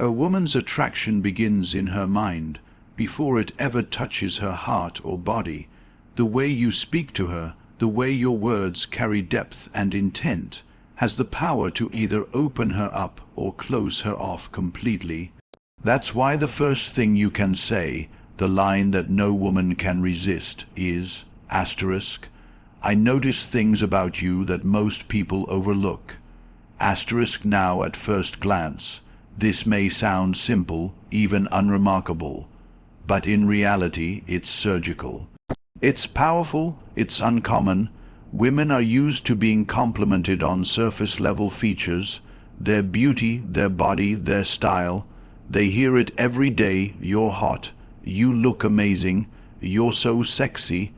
A woman's attraction begins in her mind, before it ever touches her heart or body. The way you speak to her, the way your words carry depth and intent, has the power to either open her up or close her off completely. That's why the first thing you can say, the line that no woman can resist, is, asterisk, I notice things about you that most people overlook. Asterisk now at first glance. This may sound simple, even unremarkable, but in reality it's surgical. It's powerful, it's uncommon. Women are used to being complimented on surface-level features, their beauty, their body, their style. They hear it every day, you're hot, you look amazing, you're so sexy.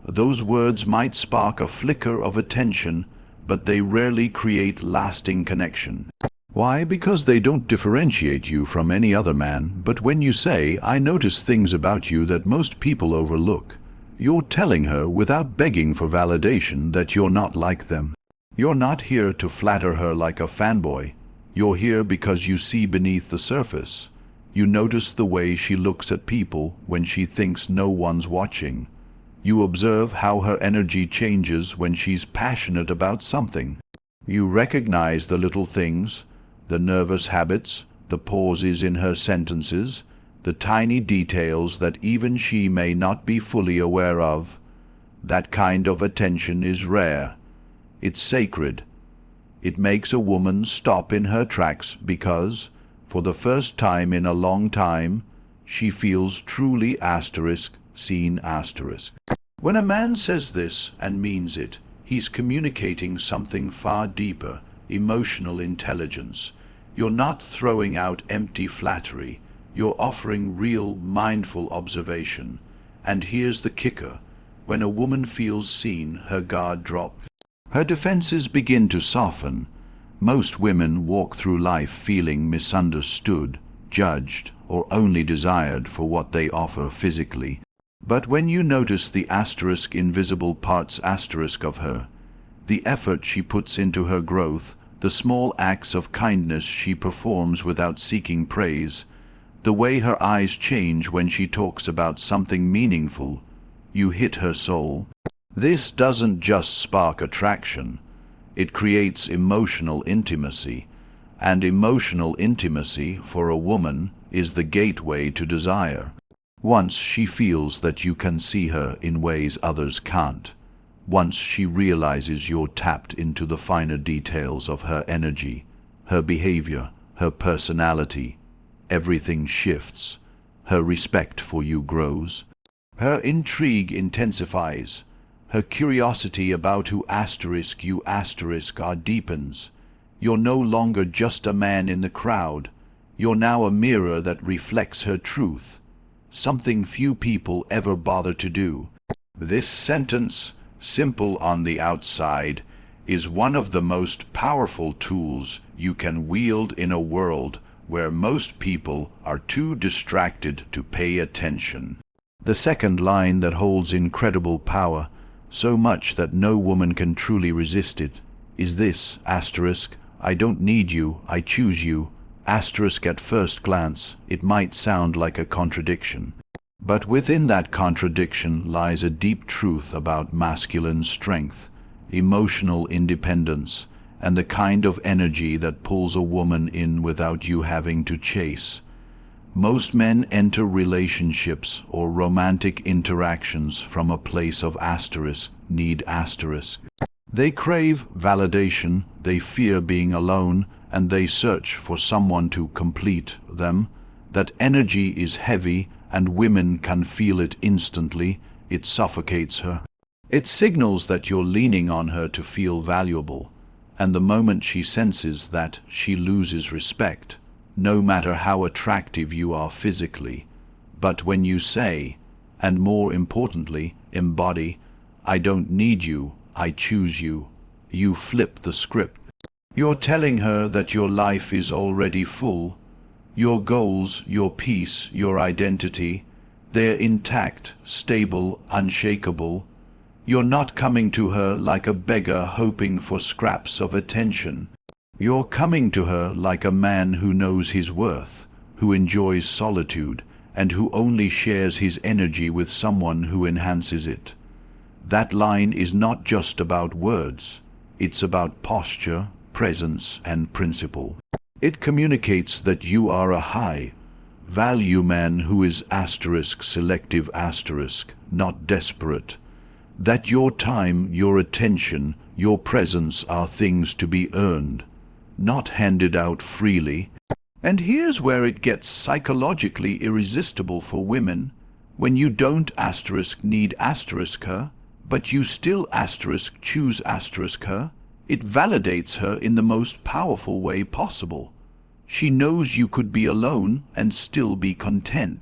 Those words might spark a flicker of attention, but they rarely create lasting connection. Why? Because they don't differentiate you from any other man. But when you say, I notice things about you that most people overlook, you're telling her without begging for validation that you're not like them. You're not here to flatter her like a fanboy. You're here because you see beneath the surface. You notice the way she looks at people when she thinks no one's watching. You observe how her energy changes when she's passionate about something. You recognize the little things, the nervous habits, the pauses in her sentences, the tiny details that even she may not be fully aware of. That kind of attention is rare. It's sacred. It makes a woman stop in her tracks because, for the first time in a long time, she feels truly seen. When a man says this and means it, he's communicating something far deeper, emotional intelligence. You're not throwing out empty flattery. You're offering real, mindful observation. And here's the kicker. When a woman feels seen, her guard drops. Her defenses begin to soften. Most women walk through life feeling misunderstood, judged, or only desired for what they offer physically. But when you notice the invisible parts of her, the effort she puts into her growth, the small acts of kindness she performs without seeking praise, the way her eyes change when she talks about something meaningful, you hit her soul. This doesn't just spark attraction, it creates emotional intimacy, and emotional intimacy for a woman is the gateway to desire. Once she feels that you can see her in ways others can't, once she realizes you're tapped into the finer details of her energy, her behavior, her personality, everything shifts. Her respect for you grows. Her intrigue intensifies. Her curiosity about who you are deepens. You're no longer just a man in the crowd. You're now a mirror that reflects her truth, something few people ever bother to do. This sentence, simple on the outside, is one of the most powerful tools you can wield in a world where most people are too distracted to pay attention. The second line that holds incredible power, so much that no woman can truly resist it, is this, I don't need you, I choose you. At first glance, it might sound like a contradiction. But within that contradiction lies a deep truth about masculine strength, emotional independence, and the kind of energy that pulls a woman in without you having to chase. Most men enter relationships or romantic interactions from a place of need. They crave validation, they fear being alone, and they search for someone to complete them. That energy is heavy, and women can feel it instantly. It suffocates her. It signals that you're leaning on her to feel valuable, and the moment she senses that, she loses respect, no matter how attractive you are physically. But when you say, and more importantly, embody, I don't need you, I choose you, you flip the script. You're telling her that your life is already full. Your goals, your peace, your identity, they're intact, stable, unshakable. You're not coming to her like a beggar hoping for scraps of attention. You're coming to her like a man who knows his worth, who enjoys solitude, and who only shares his energy with someone who enhances it. That line is not just about words, it's about posture, presence, and principle. It communicates that you are a high value man who is selective, not desperate. That your time, your attention, your presence are things to be earned, not handed out freely. And here's where it gets psychologically irresistible for women, when you don't need her, but you still choose her. It validates her in the most powerful way possible. She knows you could be alone and still be content.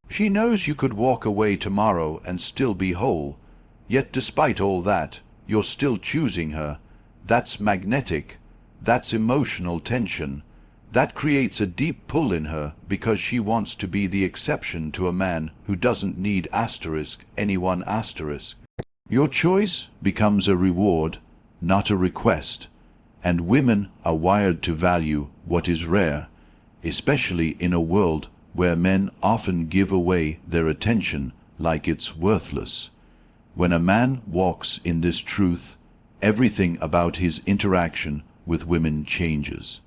She knows you could walk away tomorrow and still be whole. Yet despite all that, you're still choosing her. That's magnetic. That's emotional tension. That creates a deep pull in her because she wants to be the exception to a man who doesn't need anyone. Your choice becomes a reward, not a request. And women are wired to value what is rare, especially in a world where men often give away their attention like it's worthless. When a man walks in this truth, everything about his interaction with women changes.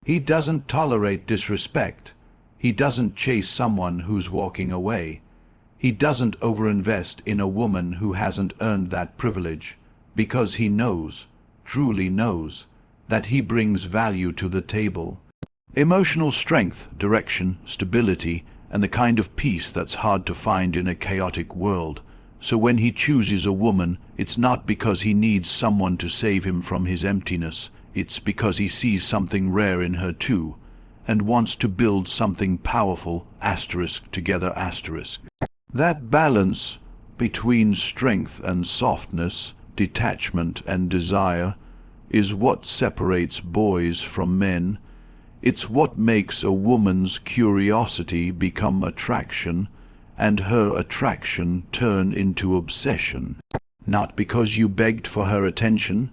He doesn't tolerate disrespect. He doesn't chase someone who's walking away. He doesn't overinvest in a woman who hasn't earned that privilege, because he knows, truly knows, that he brings value to the table. Emotional strength, direction, stability, and the kind of peace that's hard to find in a chaotic world. So when he chooses a woman, it's not because he needs someone to save him from his emptiness. It's because he sees something rare in her too, and wants to build something powerful, together. That balance between strength and softness, detachment and desire, is what separates boys from men. It's what makes a woman's curiosity become attraction, and her attraction turn into obsession. Not because you begged for her attention,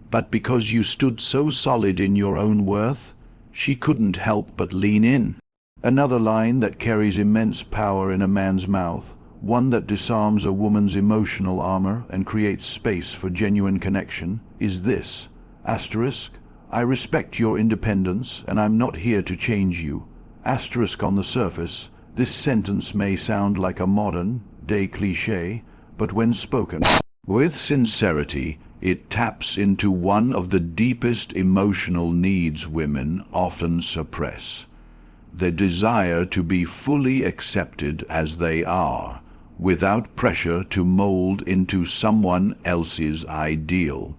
but because you stood so solid in your own worth, she couldn't help but lean in. Another line that carries immense power in a man's mouth, one that disarms a woman's emotional armor and creates space for genuine connection, is this: I respect your independence, and I'm not here to change you. On the surface, this sentence may sound like a modern-day cliché, but when spoken with sincerity, it taps into one of the deepest emotional needs women often suppress: the desire to be fully accepted as they are, without pressure to mold into someone else's ideal.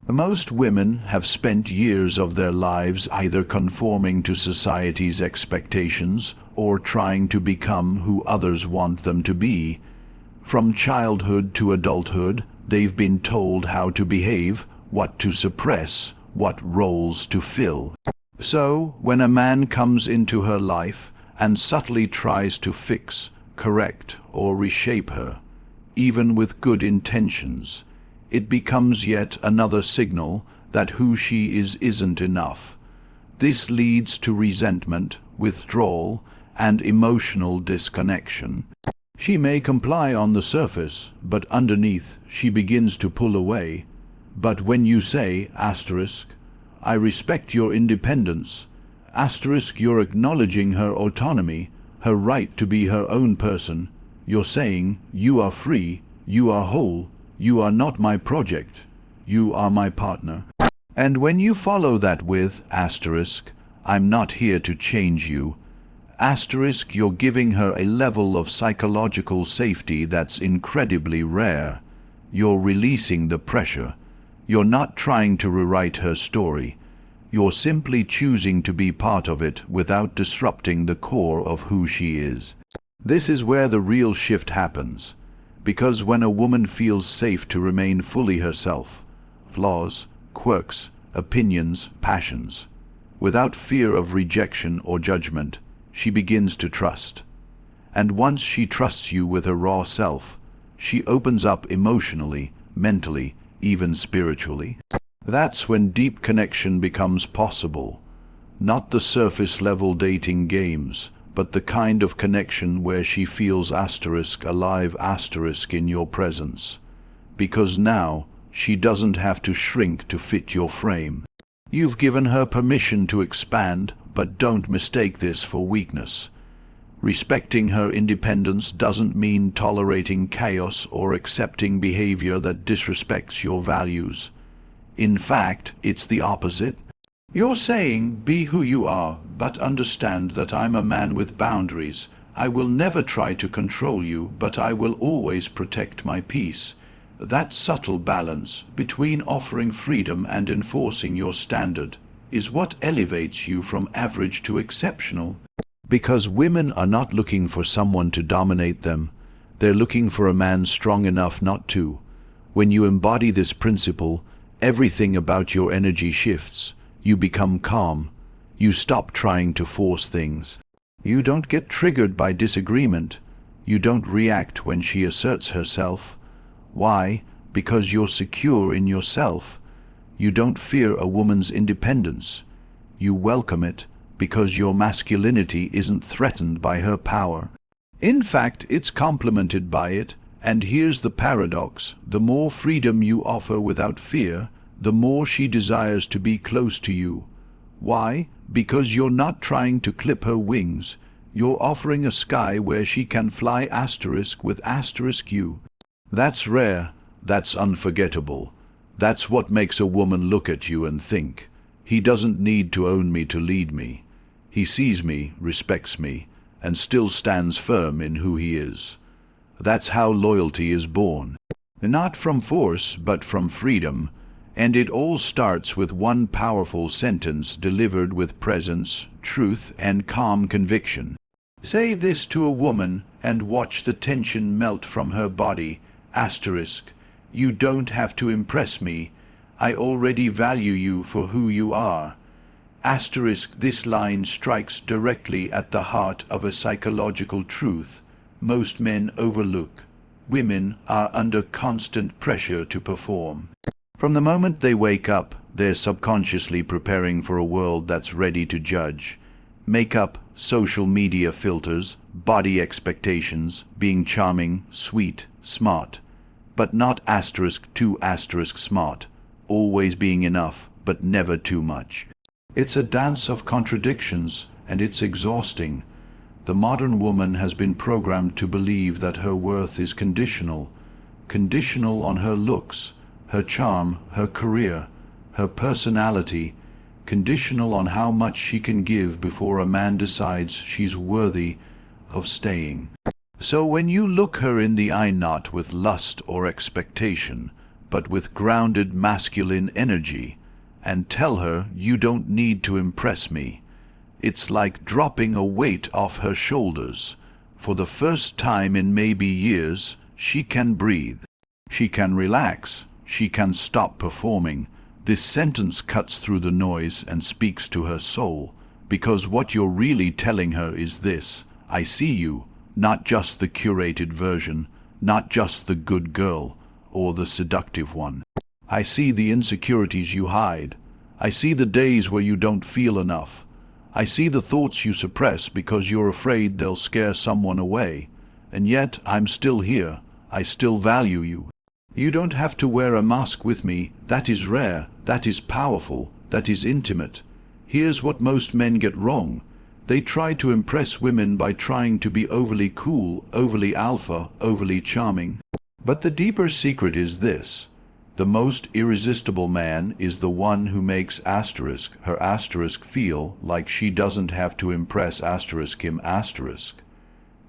Most women have spent years of their lives either conforming to society's expectations or trying to become who others want them to be. From childhood to adulthood, they've been told how to behave, what to suppress, what roles to fill. So, when a man comes into her life and subtly tries to fix, correct, or reshape her, even with good intentions, it becomes yet another signal that who she is isn't enough. This leads to resentment, withdrawal, and emotional disconnection. She may comply on the surface, but underneath she begins to pull away. But when you say, I respect your independence, you're acknowledging her autonomy, her right to be her own person. You're saying, you are free, you are whole, you are not my project, you are my partner. And when you follow that with, I'm not here to change you, you're giving her a level of psychological safety that's incredibly rare. You're releasing the pressure. You're not trying to rewrite her story. You're simply choosing to be part of it without disrupting the core of who she is. This is where the real shift happens. Because when a woman feels safe to remain fully herself, flaws, quirks, opinions, passions, without fear of rejection or judgment, she begins to trust. And once she trusts you with her raw self, she opens up emotionally, mentally, even spiritually. That's when deep connection becomes possible. Not the surface-level dating games, but the kind of connection where she feels alive in your presence. Because now she doesn't have to shrink to fit your frame. You've given her permission to expand, but don't mistake this for weakness. Respecting her independence doesn't mean tolerating chaos or accepting behavior that disrespects your values. In fact, it's the opposite. You're saying, be who you are, but understand that I'm a man with boundaries. I will never try to control you, but I will always protect my peace. That subtle balance between offering freedom and enforcing your standard is what elevates you from average to exceptional. Because women are not looking for someone to dominate them. They're looking for a man strong enough not to. When you embody this principle, everything about your energy shifts. You become calm. You stop trying to force things. You don't get triggered by disagreement. You don't react when she asserts herself. Why? Because you're secure in yourself. You don't fear a woman's independence. You welcome it because your masculinity isn't threatened by her power. In fact, it's complemented by it. And here's the paradox. The more freedom you offer without fear, the more she desires to be close to you. Why? Because you're not trying to clip her wings. You're offering a sky where she can fly with you. That's rare. That's unforgettable. That's what makes a woman look at you and think, he doesn't need to own me to lead me. He sees me, respects me, and still stands firm in who he is. That's how loyalty is born. Not from force, but from freedom. And it all starts with one powerful sentence delivered with presence, truth, and calm conviction. Say this to a woman and watch the tension melt from her body. You don't have to impress me. I already value you for who you are. This line strikes directly at the heart of a psychological truth most men overlook. Women are under constant pressure to perform. From the moment they wake up, they're subconsciously preparing for a world that's ready to judge. Makeup, social media filters, body expectations, being charming, sweet, smart. But not too smart. Always being enough, but never too much. It's a dance of contradictions, and it's exhausting. The modern woman has been programmed to believe that her worth is conditional. Conditional on her looks, her charm, her career, her personality. Conditional on how much she can give before a man decides she's worthy of staying. So when you look her in the eye not with lust or expectation, but with grounded masculine energy, and tell her you don't need to impress me, it's like dropping a weight off her shoulders. For the first time in maybe years, she can breathe. She can relax. She can stop performing. This sentence cuts through the noise and speaks to her soul, because what you're really telling her is this: I see you, not just the curated version, not just the good girl or the seductive one. I see the insecurities you hide. I see the days where you don't feel enough. I see the thoughts you suppress because you're afraid they'll scare someone away. And yet I'm still here. I still value you. You don't have to wear a mask with me. That is rare. That is powerful. That is intimate. Here's what most men get wrong. They try to impress women by trying to be overly cool, overly alpha, overly charming. But the deeper secret is this: the most irresistible man is the one who makes her feel like she doesn't have to impress him.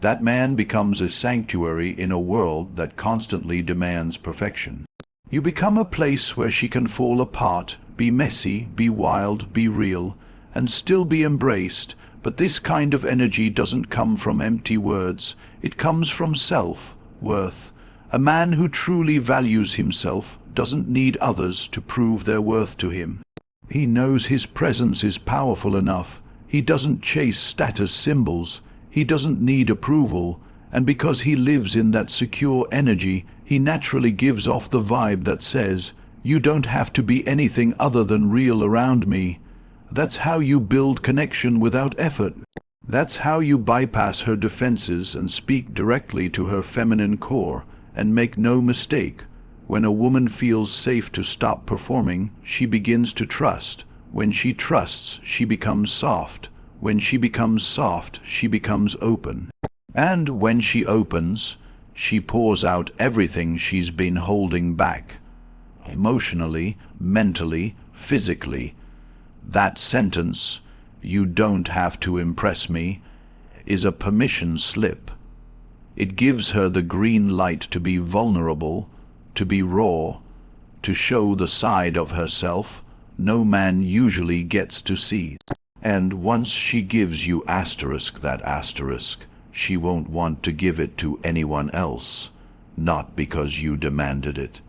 That man becomes a sanctuary in a world that constantly demands perfection. You become a place where she can fall apart, be messy, be wild, be real, and still be embraced. But this kind of energy doesn't come from empty words. It comes from self-worth. A man who truly values himself doesn't need others to prove their worth to him. He knows his presence is powerful enough. He doesn't chase status symbols. He doesn't need approval. And because he lives in that secure energy, he naturally gives off the vibe that says, you don't have to be anything other than real around me. That's how you build connection without effort. That's how you bypass her defenses and speak directly to her feminine core. And make no mistake, when a woman feels safe to stop performing, she begins to trust. When she trusts, she becomes soft. When she becomes soft, she becomes open. And when she opens, she pours out everything she's been holding back. Emotionally, mentally, physically. That sentence, "You don't have to impress me," is a permission slip. It gives her the green light to be vulnerable, to be raw, to show the side of herself no man usually gets to see. And once she gives you that asterisk, she won't want to give it to anyone else, not because you demanded it,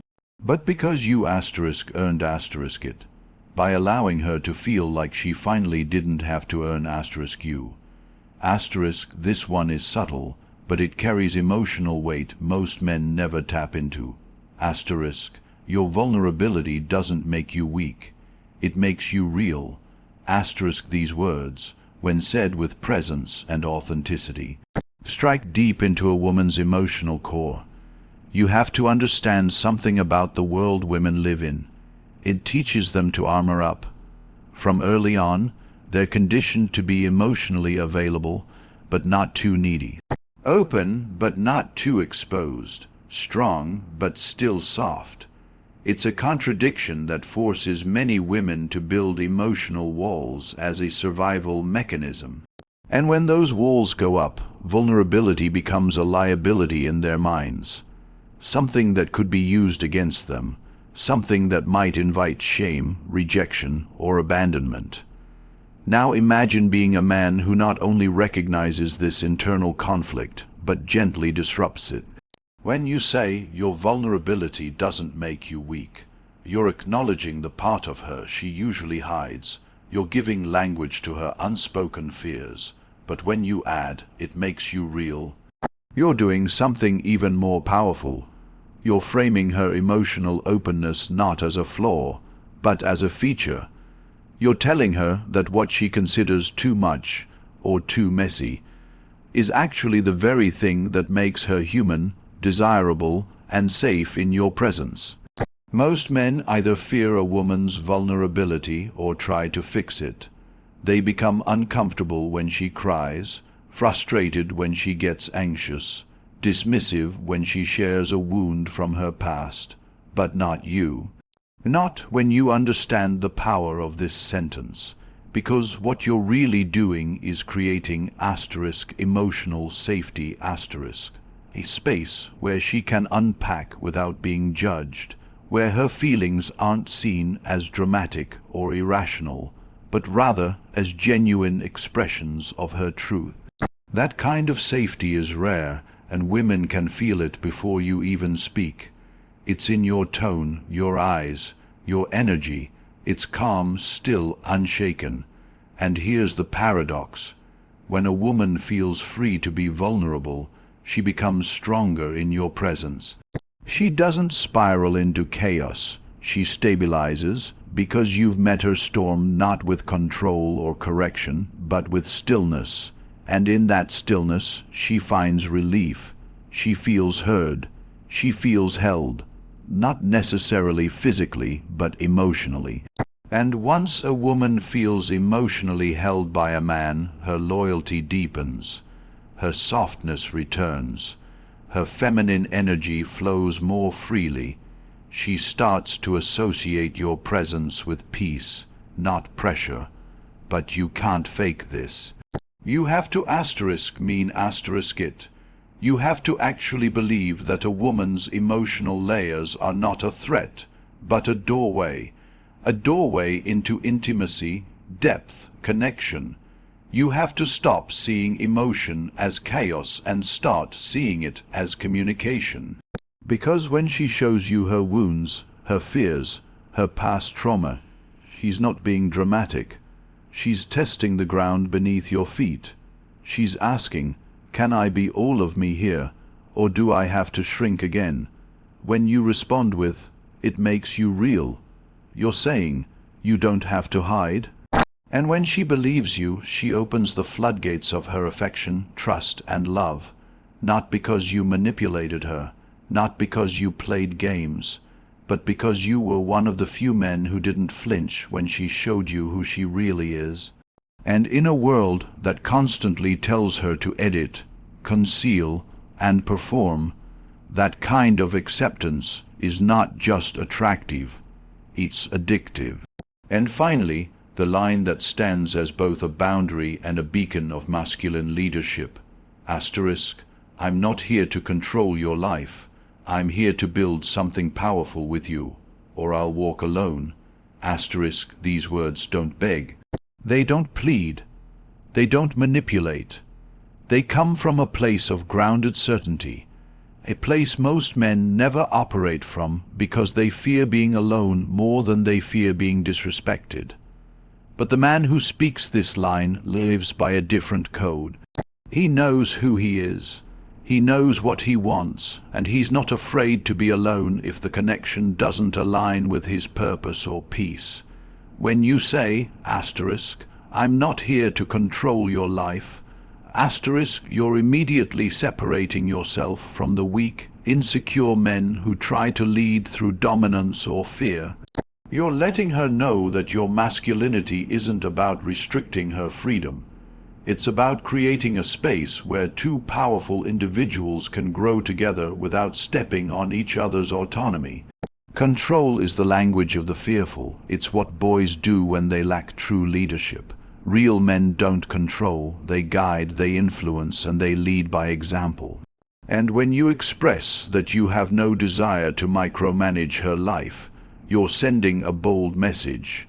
but because you earned it, by allowing her to feel like she finally didn't have to earn you. This one is subtle, but it carries emotional weight most men never tap into. Your vulnerability doesn't make you weak. It makes you real. These words, when said with presence and authenticity, strike deep into a woman's emotional core. You have to understand something about the world women live in. It teaches them to armor up. From early on, they're conditioned to be emotionally available, but not too needy. Open, but not too exposed. Strong, but still soft. It's a contradiction that forces many women to build emotional walls as a survival mechanism. And when those walls go up, vulnerability becomes a liability in their minds. Something that could be used against them. Something that might invite shame, rejection, or abandonment. Now imagine being a man who not only recognizes this internal conflict, but gently disrupts it. When you say your vulnerability doesn't make you weak, you're acknowledging the part of her she usually hides. You're giving language to her unspoken fears. But when you add, it makes you real, you're doing something even more powerful. You're framing her emotional openness not as a flaw, but as a feature. You're telling her that what she considers too much or too messy is actually the very thing that makes her human, desirable, and safe in your presence. Most men either fear a woman's vulnerability or try to fix it. They become uncomfortable when she cries, frustrated when she gets anxious, dismissive when she shares a wound from her past, but not you. Not when you understand the power of this sentence, because what you're really doing is creating emotional safety, a space where she can unpack without being judged, where her feelings aren't seen as dramatic or irrational, but rather as genuine expressions of her truth. That kind of safety is rare, and women can feel it before you even speak. It's in your tone, your eyes, your energy. It's calm, still, unshaken. And here's the paradox. When a woman feels free to be vulnerable, she becomes stronger in your presence. She doesn't spiral into chaos. She stabilizes, because you've met her storm not with control or correction, but with stillness. And in that stillness, she finds relief. She feels heard. She feels held. Not necessarily physically, but emotionally. And once a woman feels emotionally held by a man, her loyalty deepens. Her softness returns. Her feminine energy flows more freely. She starts to associate your presence with peace, not pressure. But you can't fake this. You have to mean it. You have to actually believe that a woman's emotional layers are not a threat, but a doorway into intimacy, depth, connection. You have to stop seeing emotion as chaos and start seeing it as communication. Because when she shows you her wounds, her fears, her past trauma, she's not being dramatic. She's testing the ground beneath your feet. She's asking, can I be all of me here, or do I have to shrink again? When you respond with, it makes you real, you're saying, you don't have to hide. And when she believes you, she opens the floodgates of her affection, trust, and love, not because you manipulated her, not because you played games, but because you were one of the few men who didn't flinch when she showed you who she really is. And in a world that constantly tells her to edit, conceal, and perform, that kind of acceptance is not just attractive, it's addictive. And finally, the line that stands as both a boundary and a beacon of masculine leadership. Asterisk, I'm not here to control your life. I'm here to build something powerful with you, or I'll walk alone. Asterisk, these words don't beg. They don't plead. They don't manipulate. They come from a place of grounded certainty, a place most men never operate from because they fear being alone more than they fear being disrespected. But the man who speaks this line lives by a different code. He knows who he is. He knows what he wants, and he's not afraid to be alone if the connection doesn't align with his purpose or peace. When you say, asterisk, I'm not here to control your life, asterisk, you're immediately separating yourself from the weak, insecure men who try to lead through dominance or fear. You're letting her know that your masculinity isn't about restricting her freedom. It's about creating a space where two powerful individuals can grow together without stepping on each other's autonomy. Control is the language of the fearful. It's what boys do when they lack true leadership. Real men don't control, they guide, they influence, and they lead by example. And when you express that you have no desire to micromanage her life, you're sending a bold message.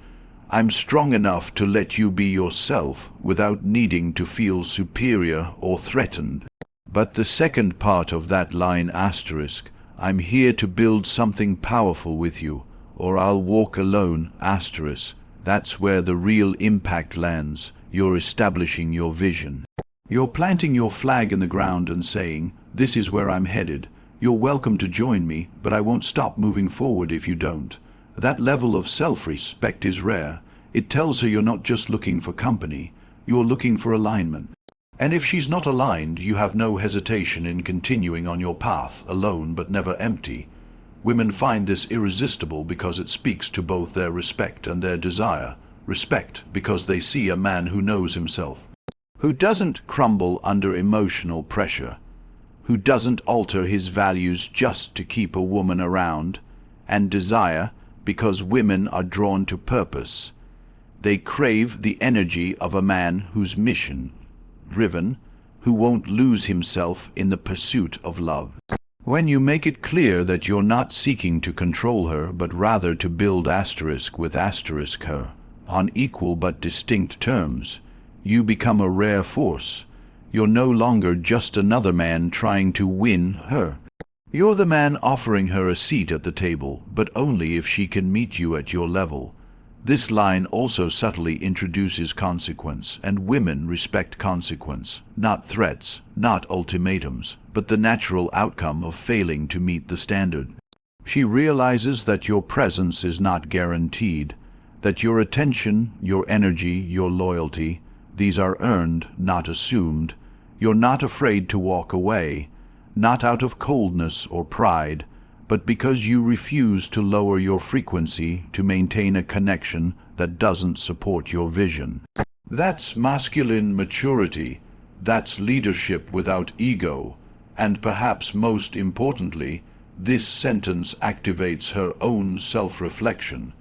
I'm strong enough to let you be yourself without needing to feel superior or threatened. But the second part of that line, asterisk, I'm here to build something powerful with you, or I'll walk alone, asterisk, that's where the real impact lands. You're establishing your vision. You're planting your flag in the ground and saying, this is where I'm headed. You're welcome to join me, but I won't stop moving forward if you don't. That level of self-respect is rare. It tells her you're not just looking for company, you're looking for alignment. And if she's not aligned, you have no hesitation in continuing on your path, alone but never empty. Women find this irresistible because it speaks to both their respect and their desire. Respect because they see a man who knows himself, who doesn't crumble under emotional pressure, who doesn't alter his values just to keep a woman around, and desire because women are drawn to purpose. They crave the energy of a man who's mission-driven, who won't lose himself in the pursuit of love. When you make it clear that you're not seeking to control her, but rather to build asterisk with asterisk her, on equal but distinct terms, you become a rare force. You're no longer just another man trying to win her. You're the man offering her a seat at the table, but only if she can meet you at your level. This line also subtly introduces consequence, and women respect consequence, not threats, not ultimatums, but the natural outcome of failing to meet the standard. She realizes that your presence is not guaranteed, that your attention, your energy, your loyalty, these are earned, not assumed. You're not afraid to walk away, not out of coldness or pride, but because you refuse to lower your frequency to maintain a connection that doesn't support your vision. That's masculine maturity. That's leadership without ego. And perhaps most importantly, this sentence activates her own self-reflection.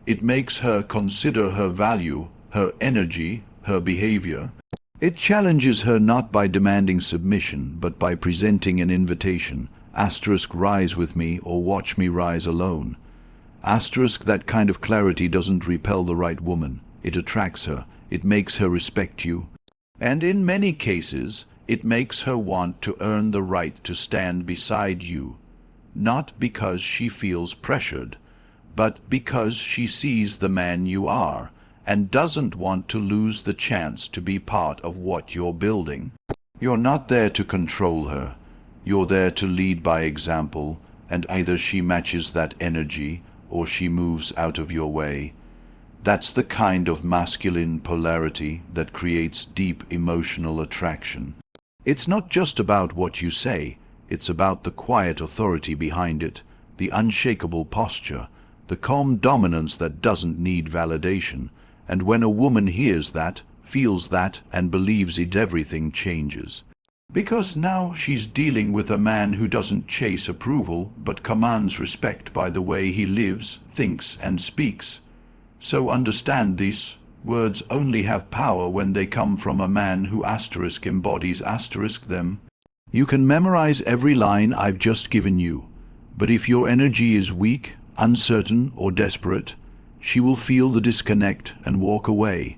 It makes her consider her value, her energy, her behavior. It challenges her not by demanding submission, but by presenting an invitation. Asterisk, rise with me, or watch me rise alone. Asterisk, that kind of clarity doesn't repel the right woman. It attracts her. It makes her respect you. And in many cases, it makes her want to earn the right to stand beside you. Not because she feels pressured, but because she sees the man you are, and doesn't want to lose the chance to be part of what you're building. You're not there to control her. You're there to lead by example, and either she matches that energy or she moves out of your way. That's the kind of masculine polarity that creates deep emotional attraction. It's not just about what you say, it's about the quiet authority behind it, the unshakable posture, the calm dominance that doesn't need validation. And when a woman hears that, feels that, and believes it, everything changes. Because now she's dealing with a man who doesn't chase approval, but commands respect by the way he lives, thinks, and speaks. So understand this. Words only have power when they come from a man who embodies them. You can memorize every line I've just given you, but if your energy is weak, uncertain, or desperate, she will feel the disconnect and walk away.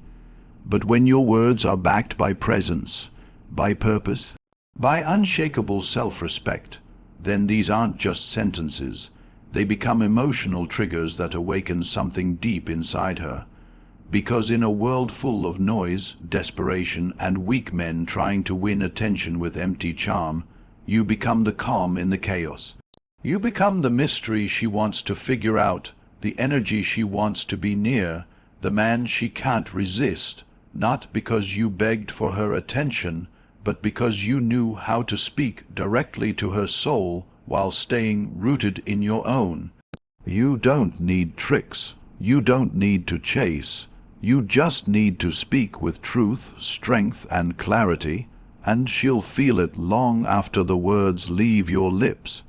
But when your words are backed by presence, by purpose, by unshakable self-respect, then these aren't just sentences. They become emotional triggers that awaken something deep inside her. Because in a world full of noise, desperation, and weak men trying to win attention with empty charm, you become the calm in the chaos. You become the mystery she wants to figure out, the energy she wants to be near, the man she can't resist, not because you begged for her attention, but because you knew how to speak directly to her soul while staying rooted in your own. You don't need tricks. You don't need to chase. You just need to speak with truth, strength, and clarity, and she'll feel it long after the words leave your lips.